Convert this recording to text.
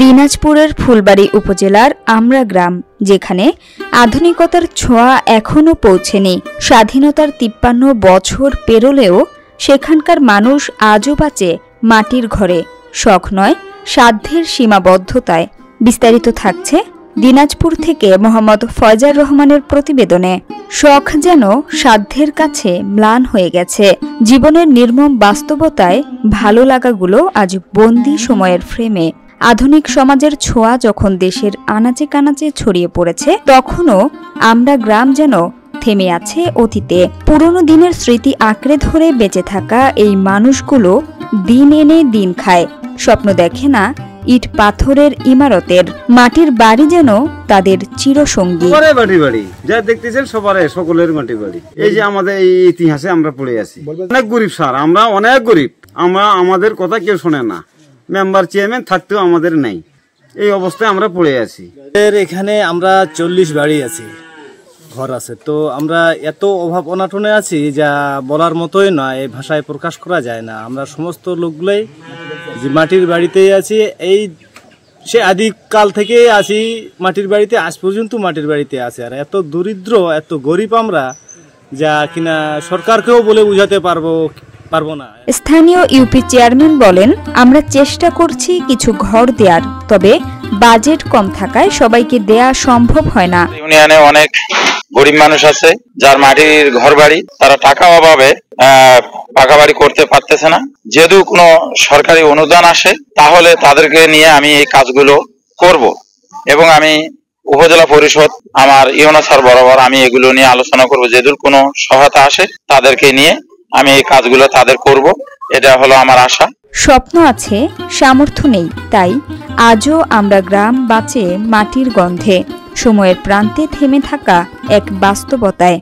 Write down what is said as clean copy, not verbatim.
দিনাজপুরের ফুলবাড়ী উপজেলার আমরা গ্রাম, যেখানে আধুনিকতার ছোঁয়া এখনো পৌঁছেনি। স্বাধীনতার ৫৩ বছর পেরোলেও সেখানকার মানুষ আজও বাঁচে মাটির ঘরে, শখ নয় সাধ্যের সীমাবদ্ধতায়। বিস্তারিত থাকছে দিনাজপুর থেকে মোহাম্মদ ফয়জার রহমানের প্রতিবেদনে। শখ যেন সাধ্যের কাছে ম্লান হয়ে গেছে। জীবনের নির্মম বাস্তবতায় ভালো লাগাগুলো আজ বন্দি সময়ের ফ্রেমে। আধুনিক সমাজের ছোঁয়া যখন দেশের আনাচে কানাচে ছড়িয়ে পড়েছে, তখনও আমরা গ্রাম যেন থেমে আছে অতীতে। পুরনো দিনের স্মৃতি আঁকড়ে ধরে বেঁচে থাকা এই মানুষগুলো দিন এনে দিন খায়, স্বপ্ন দেখে না ইট পাথরের ইমারতের। মাটির বাড়ি যেন তাদের চিরসঙ্গী। যা দেখতেছেন সকলের মাটির বাড়ি। এই যে আমাদের এই ইতিহাসে আমরা পড়ে আছি, অনেক গরিব স্যার, আমরা অনেক গরিব। আমাদের কথা কেউ শোনে না, মেম্বার চেয়ারম্যান থাকতেও আমাদের নাই, এই অবস্থায় আমরা পড়ে আছি। এখানে আমরা 40 বাড়ি আছি, ঘর আছে। তো আমরা এত অভাব অনাটনে আছি যা বলার মতোই নয়, এই ভাষায় প্রকাশ করা যায় না। আমরা সমস্ত লোকগুলোই যে মাটির বাড়িতেই আছি, এই সে আদিকাল থেকে আছি মাটির বাড়িতে, আজ পর্যন্ত মাটির বাড়িতে আছে। আর এত দরিদ্র, এত গরিব আমরা, যা কিনা সরকারকেও বলে বুঝাতে পারবো না। স্থানীয় ইউপি চেয়ারম্যান বলেন, আমরা চেষ্টা করছি কিছু ঘর দেওয়ার, তবে বাজেট কম থাকায় সবাইকে দেয়া সম্ভব হয় না। ইউনিয়নে অনেক গরিব মানুষ আছে যার মাটির ঘর বাড়ি, তারা টাকা অভাবে পাকা বাড়ি করতে পারতেছে না। যেহেতু কোনো সরকারি অনুদান আসে, তাহলে তাদেরকে নিয়ে আমি এই কাজগুলো করব এবং আমি উপজেলা পরিষদ আমার ইউনো স্যার বরাবর আমি এগুলো নিয়ে আলোচনা করব। যেহেতু কোনো সহায়তা আসে, তাদেরকে নিয়ে আমি এই কাজগুলো তাদের করব, এটা হলো আমার আশা। স্বপ্ন আছে, সামর্থ্য নেই, তাই আজও আমরা গ্রাম বাঁচে মাটির গন্ধে, সময়ের প্রান্তে থেমে থাকা এক বাস্তবতায়।